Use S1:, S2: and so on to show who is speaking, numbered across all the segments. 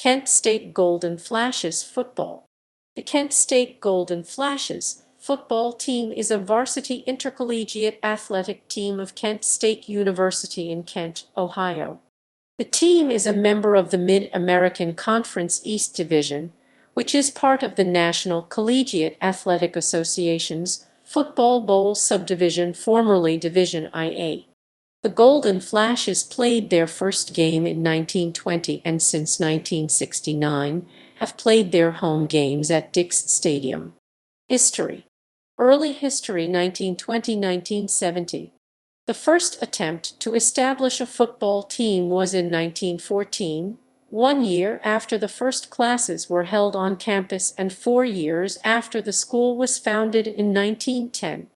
S1: Kent State Golden Flashes Football. The Kent State Golden Flashes football team is a varsity intercollegiate athletic team of Kent State University in Kent, Ohio. The team is a member of the Mid-American Conference East Division, which is part of the National Collegiate Athletic Association's Football Bowl Subdivision, formerly Division IA. The Golden Flashes played their first game in 1920 and since 1969 have played their home games at Dix Stadium. History. Early history 1920–1970. The first attempt to establish a football team was in 1914, 1 year after the first classes were held on campus and 4 years after the school was founded in 1910.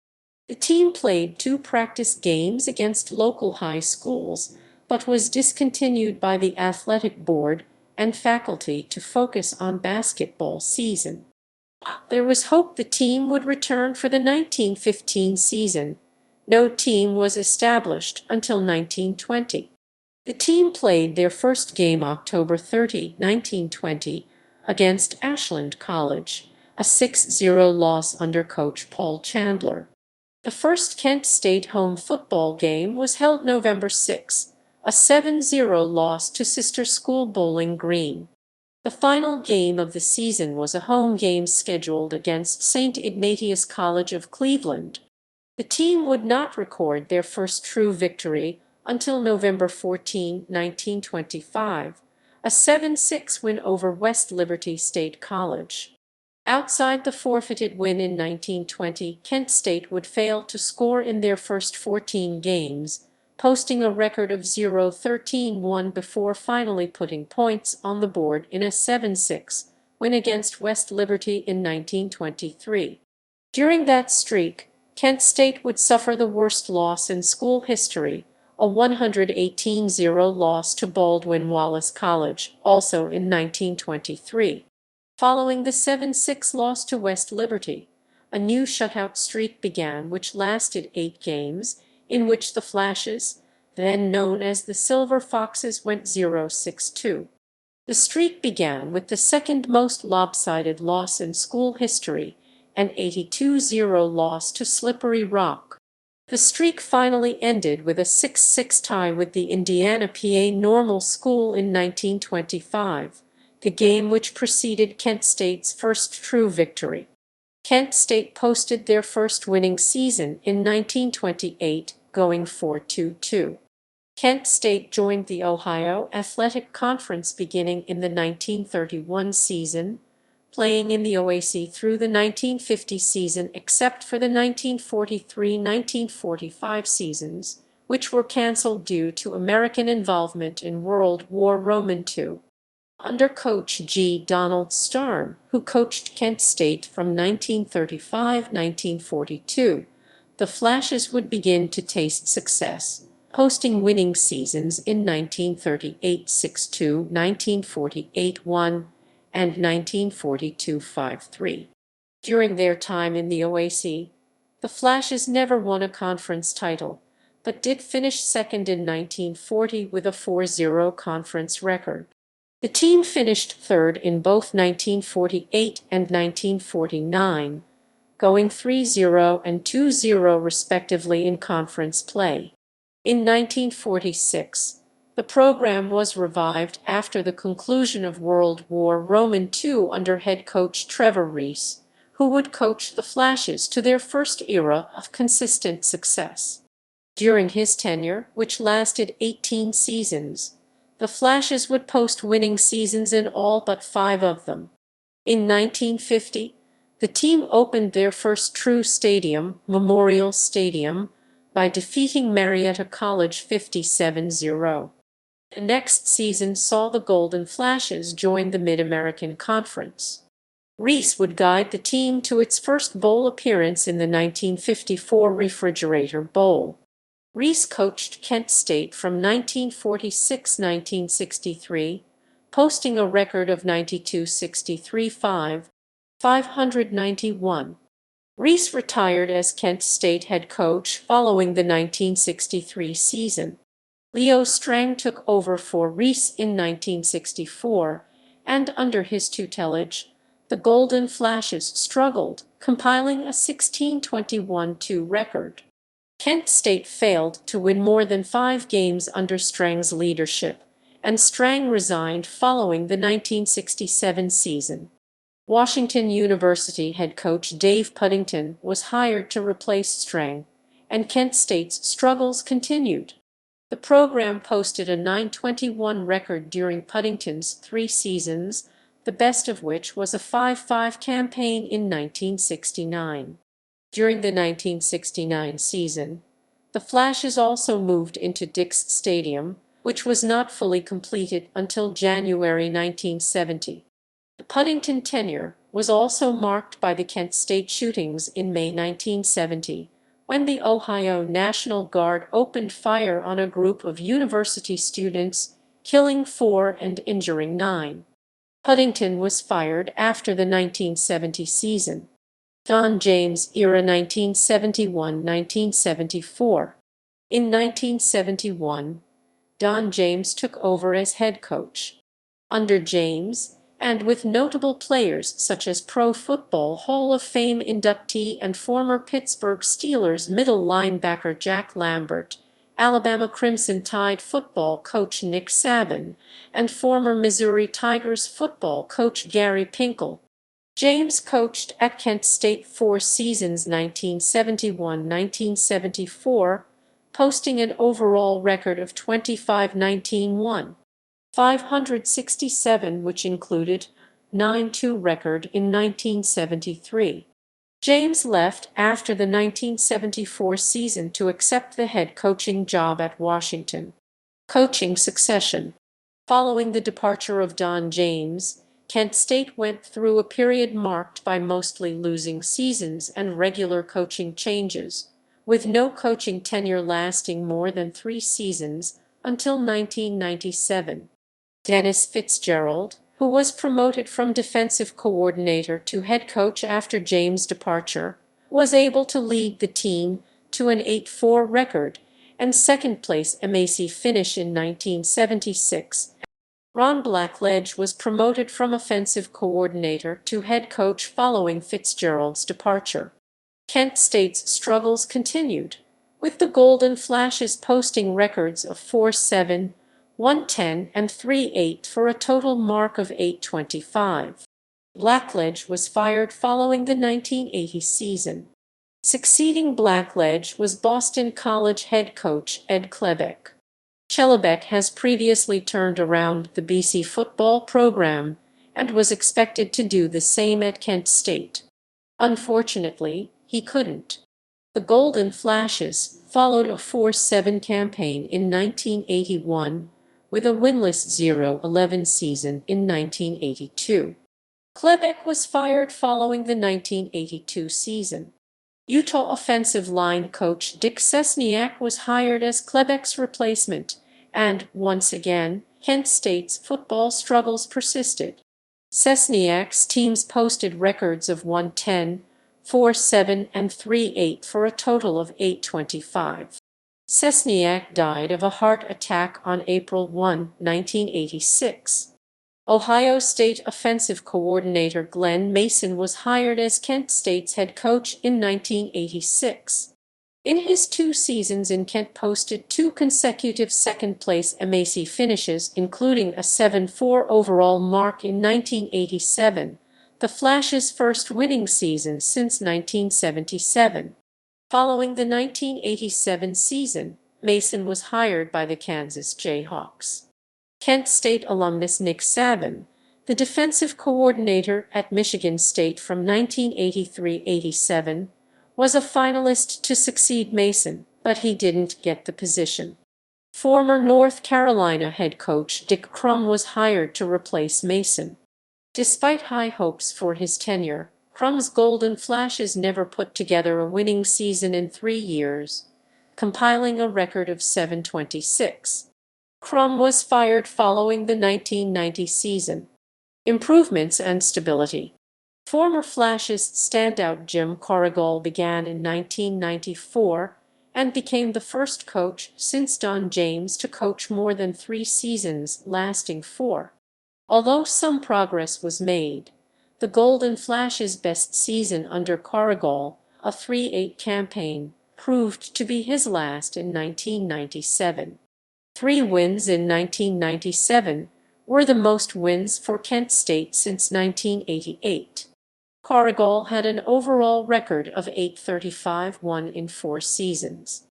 S1: The team played 2 practice games against local high schools, but was discontinued by the athletic board and faculty to focus on basketball season. There was hope the team would return for the 1915 season. No team was established until 1920. The team played their first game October 30, 1920, against Ashland College, a 6-0 loss under coach Paul Chandler. The first Kent State home football game was held November 6, a 7-0 loss to sister school Bowling Green. The final game of the season was a home game scheduled against St. Ignatius College of Cleveland. The team would not record their first true victory until November 14, 1925, a 7-6 win over West Liberty State College. Outside the forfeited win in 1920, Kent State would fail to score in their first 14 games, posting a record of 0-13-1 before finally putting points on the board in a 7-6 win against West Liberty in 1923. During that streak, Kent State would suffer the worst loss in school history, a 118-0 loss to Baldwin Wallace College, also in 1923. Following the 7-6 loss to West Liberty, a new shutout streak began which lasted 8 games, in which the Flashes, then known as the Silver Foxes, went 0-6-2. The streak began with the second most lopsided loss in school history, an 82-0 loss to Slippery Rock. The streak finally ended with a 6-6 tie with the Indiana PA Normal School in 1925. The game which preceded Kent State's first true victory. Kent State posted their first winning season in 1928, going 4-2-2. Kent State joined the Ohio Athletic Conference beginning in the 1931 season, playing in the OAC through the 1950 season except for the 1943–1945 seasons, which were canceled due to American involvement in World War II. Under coach G. Donald Stern, who coached Kent State from 1935–1942, the Flashes would begin to taste success, posting winning seasons in 1938 6-2, 1948 1, and 1942 5-3. During their time in the OAC, the Flashes never won a conference title, but did finish second in 1940 with a 4-0 conference record. The team finished third in both 1948 and 1949, going 3-0 and 2-0 respectively in conference play. In 1946, the program was revived after the conclusion of World War II under head coach Trevor Reese, who would coach the Flashes to their first era of consistent success. During his tenure, which lasted 18 seasons, the Flashes would post winning seasons in all but 5 of them. In 1950, the team opened their first true stadium, Memorial Stadium, by defeating Marietta College 57-0. The next season saw the Golden Flashes join the Mid-American Conference. Reese would guide the team to its first bowl appearance in the 1954 Refrigerator Bowl. Reese coached Kent State from 1946–1963, posting a record of 92-63-5, 591. Reese retired as Kent State head coach following the 1963 season. Leo Strang took over for Reese in 1964 and under his tutelage, the Golden Flashes struggled, compiling a 16-21-2 record. Kent State failed to win more than 5 games under Strang's leadership, and Strang resigned following the 1967 season. Washington University head coach Dave Puddington was hired to replace Strang, and Kent State's struggles continued. The program posted a 9-21 record during Puddington's 3 seasons, the best of which was a 5-5 campaign in 1969. During the 1969 season, the Flashes also moved into Dix Stadium, which was not fully completed until January 1970. The Puddington tenure was also marked by the Kent State shootings in May 1970, when the Ohio National Guard opened fire on a group of university students, killing 4 and injuring 9. Puddington was fired after the 1970 season. Don James era 1971-1974. In 1971, Don James took over as head coach. Under James, and with notable players such as Pro Football Hall of Fame inductee and former Pittsburgh Steelers middle linebacker Jack Lambert, Alabama Crimson Tide football coach Nick Saban, and former Missouri Tigers football coach Gary Pinkel. James coached at Kent State 4 seasons 1971-1974, posting an overall record of 25-19-1. 567, which included 9-2 record in 1973. James left after the 1974 season to accept the head coaching job at Washington. Coaching succession. Following the departure of Don James, Kent State went through a period marked by mostly losing seasons and regular coaching changes, with no coaching tenure lasting more than 3 seasons until 1997. Dennis Fitzgerald, who was promoted from defensive coordinator to head coach after James' departure, was able to lead the team to an 8-4 record and second-place MAC finish in 1976. Ron Blackledge was promoted from offensive coordinator to head coach following Fitzgerald's departure. Kent State's struggles continued, with the Golden Flashes posting records of 4-7, 1-10, and 3-8 for a total mark of 8-25. Blackledge was fired following the 1980 season. Succeeding Blackledge was Boston College head coach Ed Klebeck. Chellebeck has previously turned around the BC football program and was expected to do the same at Kent State. Unfortunately, he couldn't. The Golden Flashes followed a 4-7 campaign in 1981 with a winless 0-11 season in 1982. Klebeck was fired following the 1982 season. Utah offensive line coach Dick Stadium was hired as Klebeck's replacement, and, once again, Kent State's football struggles persisted. Stadium's teams posted records of 1-10, 4-7, and 3-8 for a total of 8-25. Stadium died of a heart attack on April 1, 1986. Ohio State offensive coordinator Glenn Mason was hired as Kent State's head coach in 1986. In his 2 seasons in Kent posted 2 consecutive second-place MAC finishes, including a 7-4 overall mark in 1987, the Flashes' first winning season since 1977. Following the 1987 season, Mason was hired by the Kansas Jayhawks. Kent State alumnus Nick Saban, the defensive coordinator at Michigan State from 1983-87, was a finalist to succeed Mason, but he didn't get the position. Former North Carolina head coach Dick Crum was hired to replace Mason. Despite high hopes for his tenure, Crum's Golden Flashes never put together a winning season in 3 years, compiling a record of 7-26. Crum was fired following the 1990 season. Improvements and stability. Former Flashes standout Jim Corrigal began in 1994 and became the first coach since Don James to coach more than 3 seasons, lasting 4. Although some progress was made, the Golden Flash's best season under Carrigal, a 3-8 campaign, proved to be his last in 1997. 3 wins in 1997 were the most wins for Kent State since 1988. Carrigal had an overall record of 835 won in 4 seasons.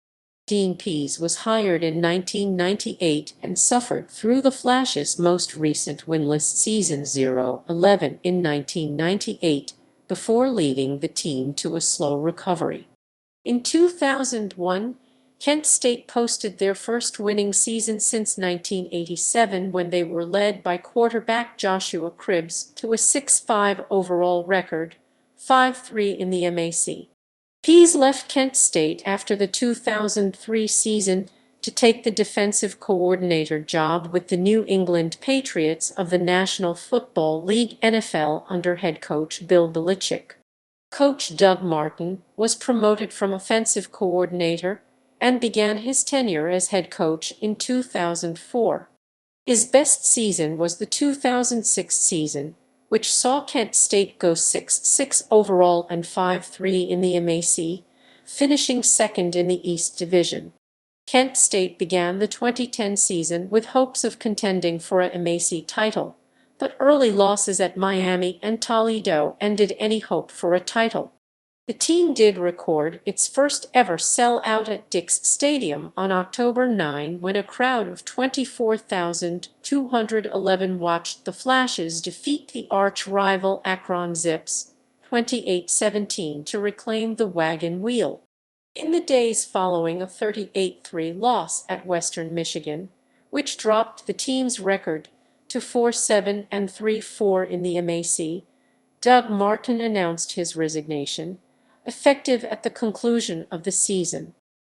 S1: Dean Pease was hired in 1998 and suffered through the Flash's most recent winless season 0-11 in 1998 before leading the team to a slow recovery. In 2001, Kent State posted their first winning season since 1987 when they were led by quarterback Joshua Cribbs to a 6-5 overall record, 5-3 in the MAC. Pease left Kent State after the 2003 season to take the defensive coordinator job with the New England Patriots of the National Football League (NFL) under head coach Bill Belichick. Coach Doug Martin was promoted from offensive coordinator and began his tenure as head coach in 2004. His best season was the 2006 season, which saw Kent State go 6-6 overall and 5-3 in the MAC, finishing second in the East Division. Kent State began the 2010 season with hopes of contending for a MAC title, but early losses at Miami and Toledo ended any hope for a title. The team did record its first ever sellout at Dix Stadium on October 9 when a crowd of 24,211 watched the Flashes defeat the arch-rival Akron Zips 28-17 to reclaim the wagon wheel. In the days following a 38-3 loss at Western Michigan, which dropped the team's record to 4-7 and 3-4 in the MAC, Doug Martin announced his resignation, effective at the conclusion of the season.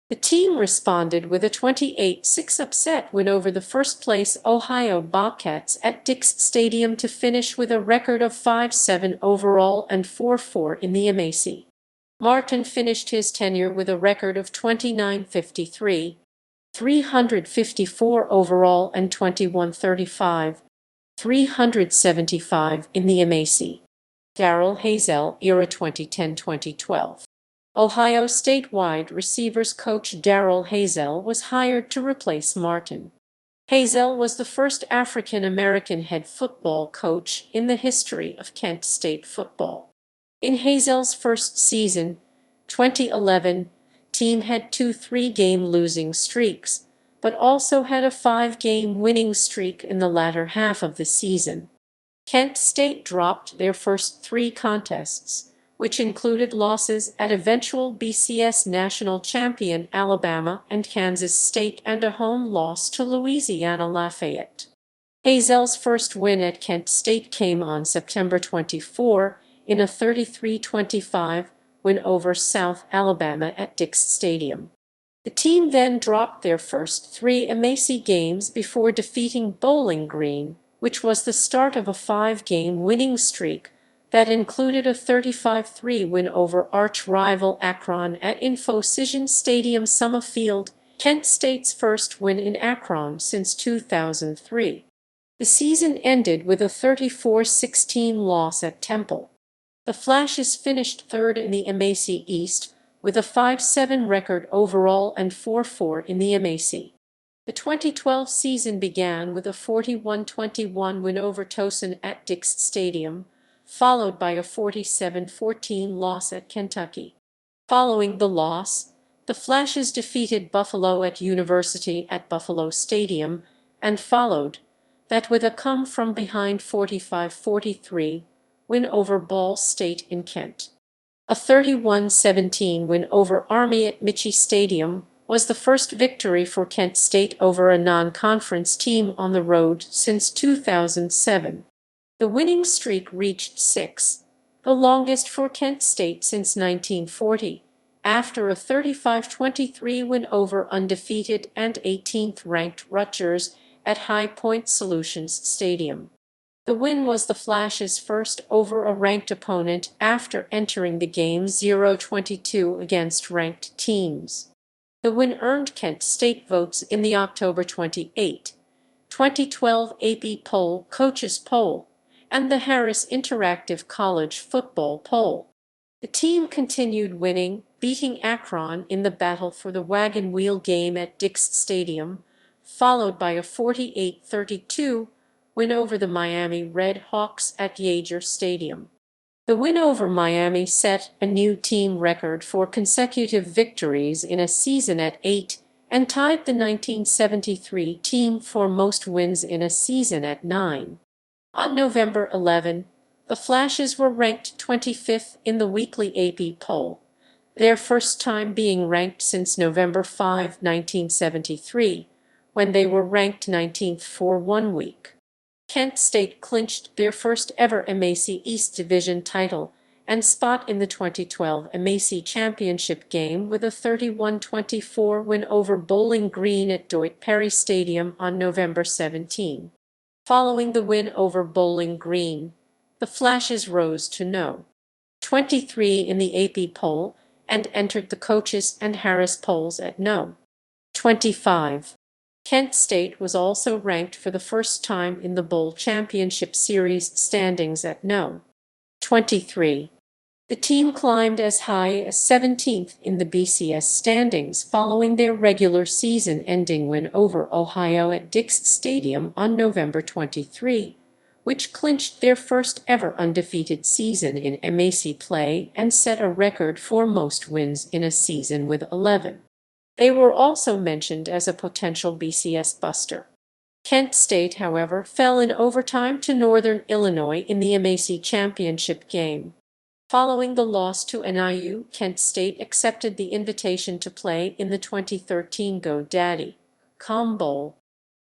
S1: The team responded with a 28-6 upset win over the first-place Ohio Bobcats at Dix Stadium to finish with a record of 5-7 overall and 4-4 in the MAC. Martin finished his tenure with a record of 29-53, 354 overall and 21-35, 375 in the MAC. Darrell Hazell, era 2010-2012. Ohio State wide receivers coach Darrell Hazell was hired to replace Martin. Hazell was the first African-American head football coach in the history of Kent State football. In Hazell's first season, 2011, team had 2 3-game losing streaks, but also had a 5-game winning streak in the latter half of the season. Kent State dropped their first 3 contests, which included losses at eventual BCS national champion Alabama and Kansas State and a home loss to Louisiana Lafayette. Hazell's first win at Kent State came on September 24 in a 33-25 win over South Alabama at Dix Stadium. The team then dropped their first 3 MAC games before defeating Bowling Green, which was the start of a 5-game winning streak that included a 35-3 win over arch-rival Akron at Infocision Stadium Summerfield, Kent State's first win in Akron since 2003. The season ended with a 34-16 loss at Temple. The Flashes finished third in the MAC East with a 5-7 record overall and 4-4 in the MAC. The 2012 season began with a 41-21 win over Towson at Dix Stadium, followed by a 47-14 loss at Kentucky. Following the loss, the Flashes defeated Buffalo at University at Buffalo Stadium and followed that with a come-from-behind 45-43 win over Ball State in Kent. A 31-17 win over Army at Michie Stadium was the first victory for Kent State over a non-conference team on the road since 2007. The winning streak reached 6, the longest for Kent State since 1940, after a 35-23 win over undefeated and 18th-ranked Rutgers at High Point Solutions Stadium. The win was the Flash's first over a ranked opponent after entering the game 0-22 against ranked teams. The win earned Kent State votes in the October 28, 2012 AP Poll Coaches Poll, and the Harris Interactive College Football Poll. The team continued winning, beating Akron in the battle for the wagon wheel game at Dix Stadium, followed by a 48-32 win over the Miami Red Hawks at Yager Stadium. The win over Miami set a new team record for consecutive victories in a season at 8 and tied the 1973 team for most wins in a season at 9. On November 11, the Flashes were ranked 25th in the weekly AP poll, their first time being ranked since November 5, 1973, when they were ranked 19th for 1 week. Kent State clinched their first ever MAC East Division title and spot in the 2012 MAC Championship game with a 31-24 win over Bowling Green at Deutsch Perry Stadium on November 17. Following the win over Bowling Green, the Flashes rose to No. 23 in the AP poll and entered the Coaches and Harris polls at No. 25. Kent State was also ranked for the first time in the Bowl Championship Series standings at No. 23. The team climbed as high as 17th in the BCS standings following their regular season-ending win over Ohio at Dix Stadium on November 23, which clinched their first ever undefeated season in MAC play and set a record for most wins in a season with 11. They were also mentioned as a potential BCS buster. Kent State, however, fell in overtime to Northern Illinois in the MAC championship game. Following the loss to NIU, Kent State accepted the invitation to play in the 2013 GoDaddy.com Bowl.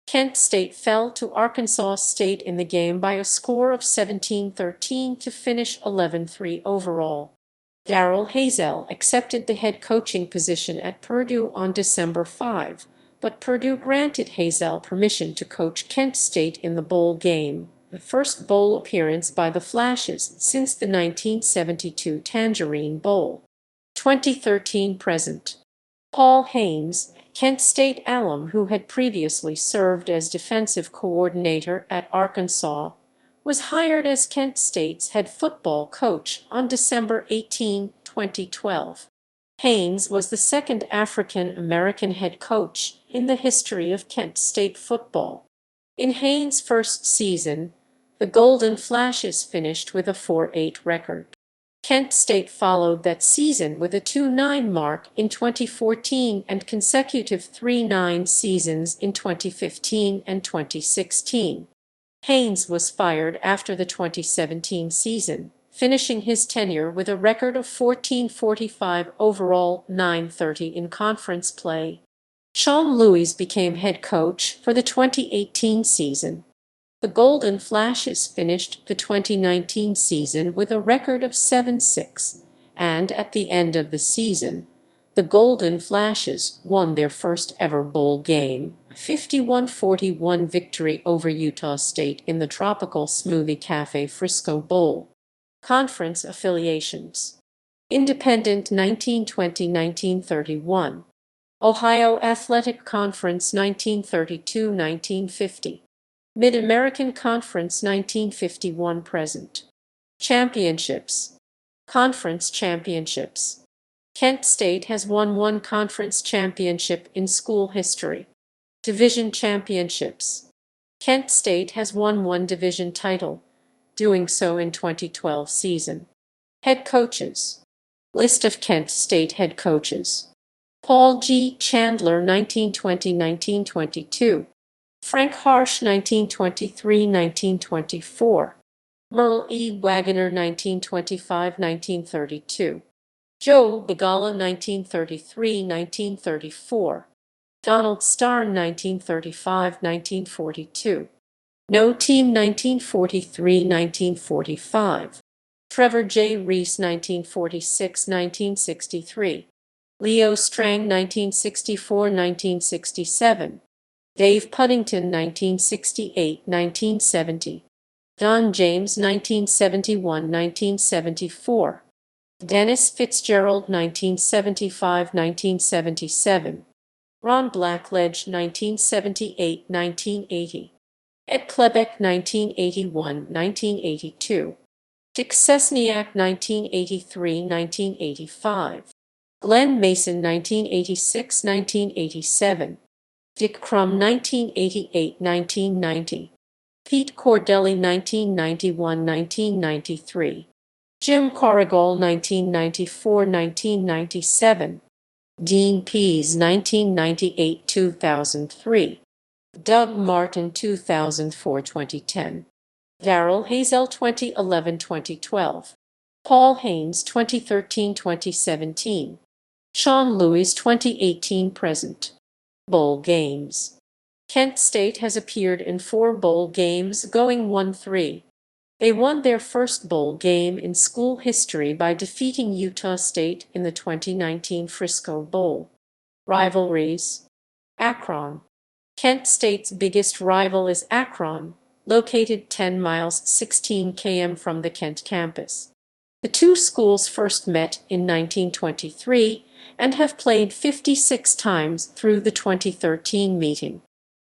S1: Kent State fell to Arkansas State in the game by a score of 17-13 to finish 11-3 overall. Darrell Hazell accepted the head coaching position at Purdue on December 5, but Purdue granted Hazell permission to coach Kent State in the bowl game, the first bowl appearance by the Flashes since the 1972 Tangerine Bowl. 2013 present. Paul Haynes, Kent State alum who had previously served as defensive coordinator at Arkansas, was hired as Kent State's head football coach on December 18, 2012. Haynes was the second African-American head coach in the history of Kent State football. In Haynes' first season, the Golden Flashes finished with a 4-8 record. Kent State followed that season with a 2-9 mark in 2014 and consecutive 3-9 seasons in 2015 and 2016. Haynes was fired after the 2017 season, finishing his tenure with a record of 14-45 overall, 9-30 in conference play. Sean Lewis became head coach for the 2018 season. The Golden Flashes finished the 2019 season with a record of 7-6, and at the end of the season, the Golden Flashes won their first ever bowl game, a 51-41 victory over Utah State in the Tropical Smoothie Cafe Frisco Bowl. Conference affiliations. Independent 1920-1931. Ohio Athletic Conference 1932-1950. Mid-American Conference 1951 present. Championships. Conference championships. Kent State has won one conference championship in school history. Division championships. Kent State has won one division title, doing so in 2012 season. Head coaches. List of Kent State head coaches. Paul G. Chandler 1920-1922. Frank Harsh 1923-1924. Merle E. Wagoner 1925-1932. Joe Begala 1933-1934. Donald Starr 1935-1942. No Team 1943-1945. Trevor J. Reese 1946-1963. Leo Strang 1964-1967. Dave Puddington 1968-1970. Don James 1971-1974. Dennis Fitzgerald 1975-1977. Ron Blackledge 1978-1980. Ed Klebeck 1981–1982, Dick Sesniak 1983–1985, Glenn Mason 1986–1987, Dick Crum 1988–1990, Pete Cordelli 1991–1993, Jim Corrigal 1994–1997, Dean Pease 1998–2003, Doug Martin 2004–2010, Darrell Hazell 2011–2012, Paul Haynes 2013–2017, Sean Lewis 2018–present. Bowl games. Kent State has appeared in 4 bowl games, going 1-3. They won their first bowl game in school history by defeating Utah State in the 2019 Frisco Bowl. Rivalries. Akron. Kent State's biggest rival is Akron, located 10 miles 16 km from the Kent campus. The two schools first met in 1923 and have played 56 times through the 2013 meeting.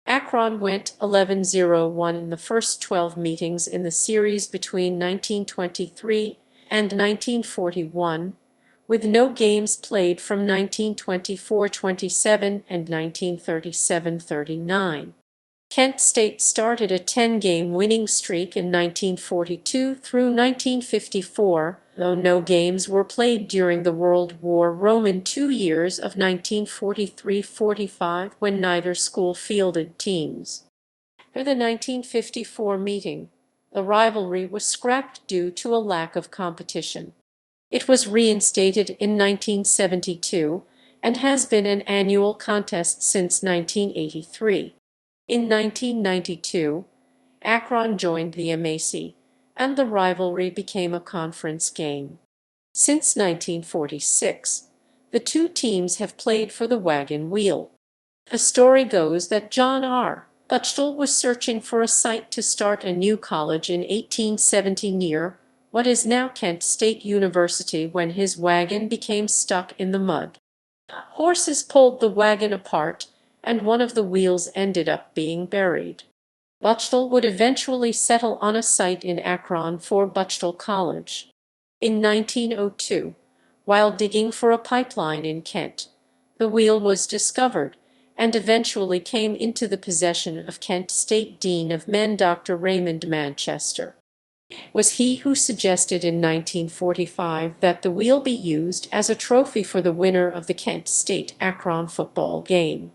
S1: Akron went 11-0-1 in the first 12 meetings in the series between 1923 and 1941, with no games played from 1924-27 and 1937-39. Kent State started a 10-game winning streak in 1942 through 1954, though no games were played during the World War Roman 2 years of 1943-45 when neither school fielded teams. For the 1954 meeting, the rivalry was scrapped due to a lack of competition. It was reinstated in 1972 and has been an annual contest since 1983. In 1992, Akron joined the MAC, and the rivalry became a conference game. Since 1946, the two teams have played for the wagon wheel. The story goes that John R. Butchell was searching for a site to start a new college in 1870 near what is now Kent State University when his wagon became stuck in the mud. Horses pulled the wagon apart, and one of the wheels ended up being buried. Butchell would eventually settle on a site in Akron for Butchell College. In 1902, while digging for a pipeline in Kent, the wheel was discovered and eventually came into the possession of Kent State Dean of Men Dr. Raymond Manchester. It was he who suggested in 1945 that the wheel be used as a trophy for the winner of the Kent State-Akron football game.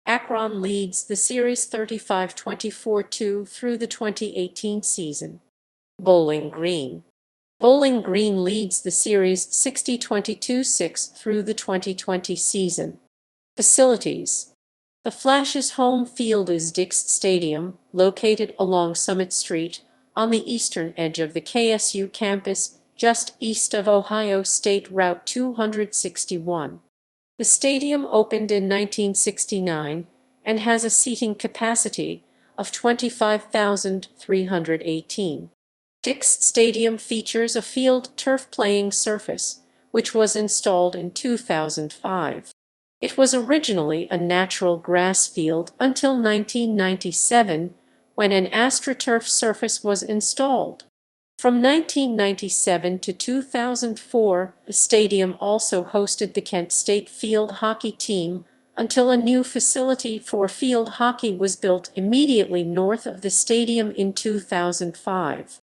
S1: Akron leads the series 35-24-2 through the 2018 season. Bowling Green. Bowling Green leads the series 60-22-6 through the 2020 season. Facilities. The Flash's home field is Dix Stadium, located along Summit Street, on the eastern edge of the KSU campus, just east of Ohio State Route 261. The stadium opened in 1969 and has a seating capacity of 25,318. Dix Stadium features a field turf playing surface, which was installed in 2005. It was originally a natural grass field until 1997, when an AstroTurf surface was installed. From 1997 to 2004, the stadium also hosted the Kent State field hockey team until a new facility for field hockey was built immediately north of the stadium in 2005.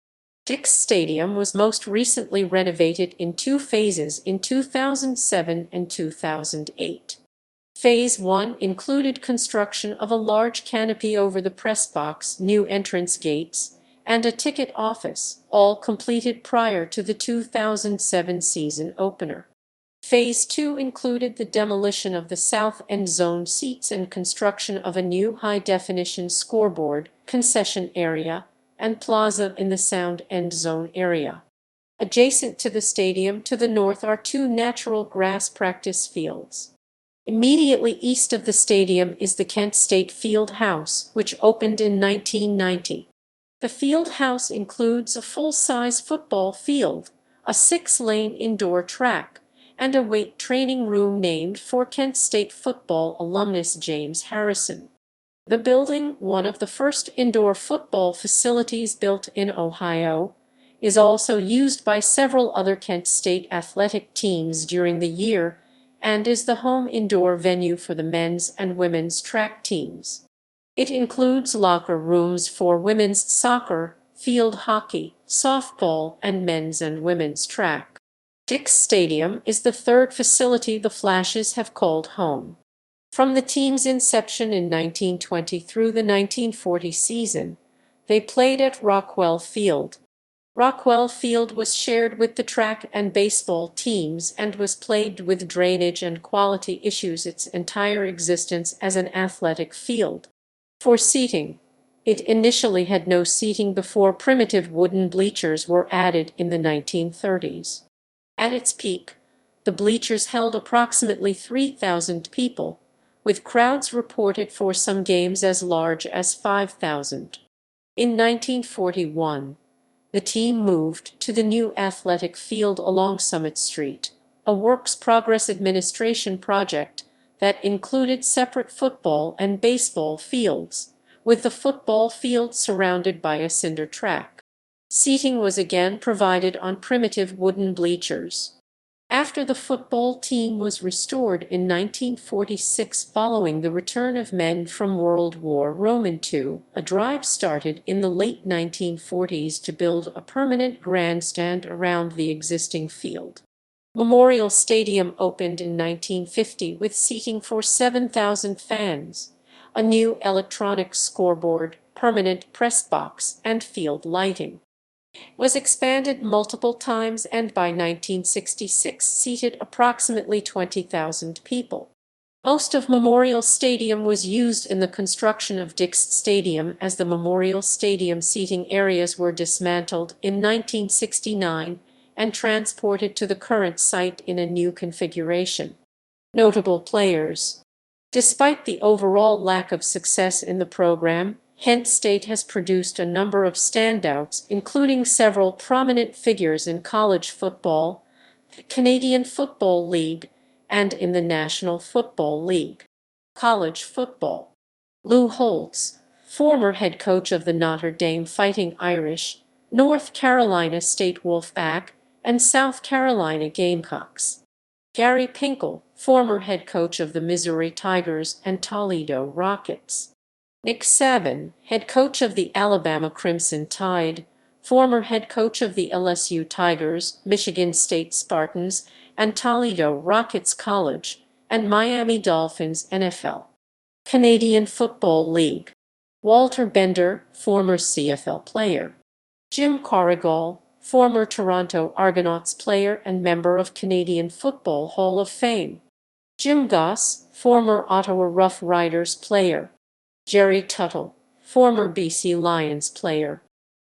S1: Dix Stadium was most recently renovated in 2 phases in 2007 and 2008. Phase 1 included construction of a large canopy over the press box, new entrance gates, and a ticket office, all completed prior to the 2007 season opener. Phase 2 included the demolition of the south end zone seats and construction of a new high-definition scoreboard, concession area, and plaza in the sound end zone area. Adjacent to the stadium to the north are 2 natural grass practice fields. Immediately east of the stadium is the Kent State Field House, which opened in 1990. The field house includes a full-size football field, a 6-lane indoor track, and a weight training room named for Kent State football alumnus James Harrison. The building, one of the first indoor football facilities built in Ohio, is also used by several other Kent State athletic teams during the year and is the home indoor venue for the men's and women's track teams. It includes locker rooms for women's soccer, field hockey, softball, and men's and women's track. Dix Stadium is the third facility the Flashes have called home. From the team's inception in 1920 through the 1940 season, they played at Rockwell Field. Rockwell Field was shared with the track and baseball teams and was plagued with drainage and quality issues its entire existence as an athletic field. For seating, it initially had no seating before primitive wooden bleachers were added in the 1930s. At its peak, the bleachers held approximately 3,000 people, with crowds reported for some games as large as 5,000. In 1941, the team moved to the new athletic field along Summit Street, a Works Progress Administration project that included separate football and baseball fields, with the football field surrounded by a cinder track. Seating was again provided on primitive wooden bleachers. After the football team was restored in 1946 following the return of men from World War II, a drive started in the late 1940s to build a permanent grandstand around the existing field. Memorial Stadium opened in 1950 with seating for 7,000 fans, a new electronic scoreboard, permanent press box, and field lighting. Was expanded multiple times and by 1966 seated approximately 20,000 people. Most of Memorial Stadium was used in the construction of Dix Stadium as the Memorial Stadium seating areas were dismantled in 1969 and transported to the current site in a new configuration. Notable players. Despite the overall lack of success in the program, Kent State has produced a number of standouts, including several prominent figures in college football, the Canadian Football League, and in the National Football League. College football. Lou Holtz, former head coach of the Notre Dame Fighting Irish, North Carolina State Wolfpack, and South Carolina Gamecocks. Gary Pinkel, former head coach of the Missouri Tigers and Toledo Rockets. Nick Saban, head coach of the Alabama Crimson Tide, former head coach of the LSU Tigers, Michigan State Spartans, and Toledo Rockets College, and Miami Dolphins NFL. Canadian Football League. Walter Bender, former CFL player. Jim Corrigal, former Toronto Argonauts player and member of Canadian Football Hall of Fame. Jim Goss, former Ottawa Rough Riders player. Jerry Tuttle, former BC Lions player.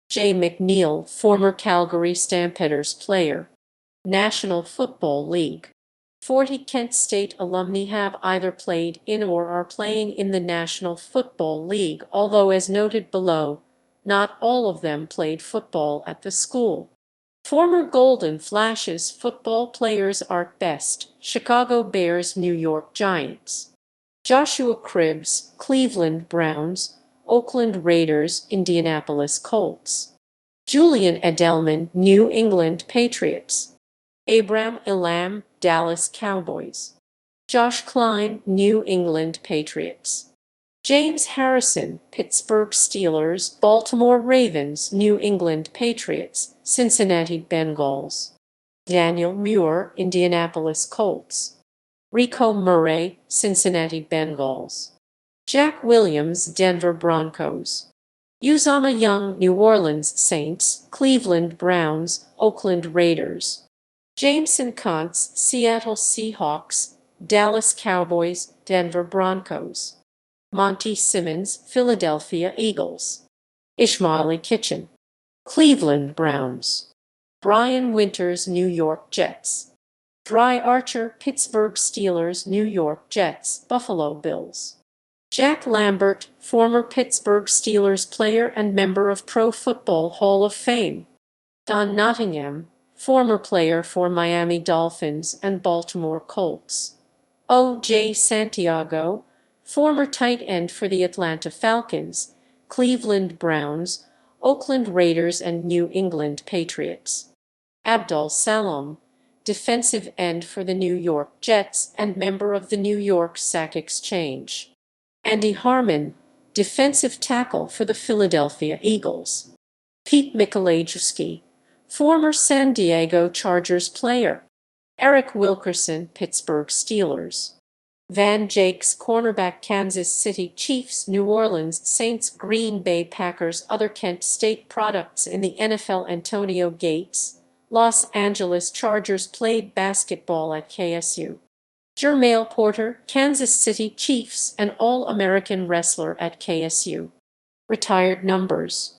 S1: Jay McNeil, former Calgary Stampeders player. National Football League. 40 Kent State alumni have either played in or are playing in the National Football League, although as noted below, not all of them played football at the school. Former Golden Flashes football players Art Best, Chicago Bears, New York Giants. Joshua Cribbs, Cleveland Browns, Oakland Raiders, Indianapolis Colts. Julian Edelman, New England Patriots. Abram Elam, Dallas Cowboys. Josh Klein, New England Patriots. James Harrison, Pittsburgh Steelers, Baltimore Ravens, New England Patriots, Cincinnati Bengals. Daniel Muir, Indianapolis Colts. Rico Murray, Cincinnati Bengals. Jack Williams, Denver Broncos. Uzama Young, New Orleans Saints, Cleveland Browns, Oakland Raiders. Jameson Kuntz, Seattle Seahawks, Dallas Cowboys, Denver Broncos. Monty Simmons, Philadelphia Eagles. Ishmaeli Kitchen, Cleveland Browns. Brian Winters, New York Jets. Dry Archer, Pittsburgh Steelers, New York Jets, Buffalo Bills. Jack Lambert, former Pittsburgh Steelers player and member of Pro Football Hall of Fame. Don Nottingham, former player for Miami Dolphins and Baltimore Colts. O.J. Santiago, former tight end for the Atlanta Falcons, Cleveland Browns, Oakland Raiders, and New England Patriots. Abdul Salom, defensive end for the New York Jets and member of the New York Stock Exchange. Andy Harmon, defensive tackle for the Philadelphia Eagles. Pete Michalajewski, former San Diego Chargers player. Eric Wilkerson, Pittsburgh Steelers. Van Jakes, cornerback, Kansas City Chiefs, New Orleans Saints, Green Bay Packers. Other Kent State products in the NFL: Antonio Gates, Los Angeles Chargers, played basketball at KSU. Jermail Porter, Kansas City Chiefs, an All-American wrestler at KSU. Retired numbers.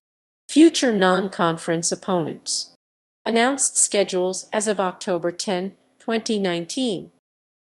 S1: Future non-conference opponents. Announced schedules as of October 10, 2019.